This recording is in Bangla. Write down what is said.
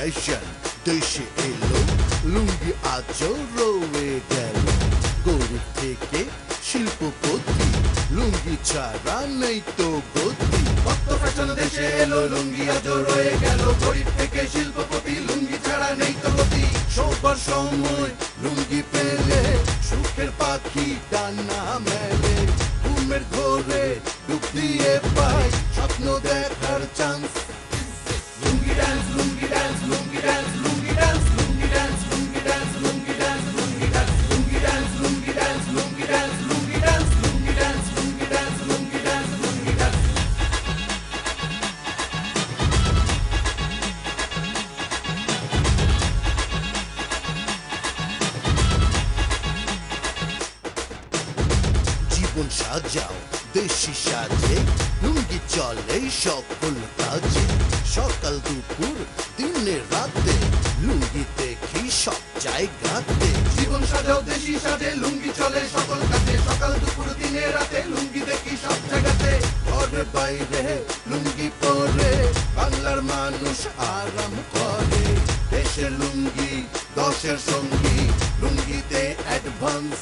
ফ্যাশন দেশে এলো, লুঙ্গি আজও রয়ে গেল। গরিব থেকে শিল্পপতি, লুঙ্গি ছাড়া নেই তো গতি। কত ফ্যাশন দেশে এলো, লুঙ্গি আজও রয়ে গেল। গরিব থেকে শিল্পপতি, লুঙ্গি ছাড়া নেই তো গতি। সবার সময় লুঙ্গি পেলে সুখের পাখি ডানা মেলে। ঘুমের ঘোরে ডুব দিয়ে পাই স্বপ্ন দেখার চান্স। লুঙ্গি ড্যান্স, লুঙ্গি ড্যান্স, লুঙ্গি ড্যান্স, লুঙ্গি ড্যান্স, লুঙ্গি ড্যান্স, লুঙ্গি ড্যান্স, লুঙ্গি ড্যান্স, লুঙ্গি ড্যান্স, লুঙ্গি ড্যান্স, লুঙ্গি ড্যান্স, লুঙ্গি ড্যান্স, লুঙ্গি ড্যান্স, লুঙ্গি ড্যান্স, লুঙ্গি ড্যান্স, লুঙ্গি ড্যান্স, লুঙ্গি ড্যান্স। জীবন সাজাও দেশি সাজে, লুঙ্গি চলে সকল কাজে। সকাল দুপুর দিনে রাতে লুঙ্গি দেখি সব জায়গাতে। জীবন সাজাও দেশি সাজে, লুঙ্গি চলে সকল কাজে। সকাল দুপুর দিনে রাতে লুঙ্গি দেখি সব জায়গাতে। ঘরে বাইরে লুঙ্গি পরে বাংলার মানুষ আরাম করে। দেশের লুঙ্গি দশের সঙ্গী, লুঙ্গিতে অ্যাডভান্স।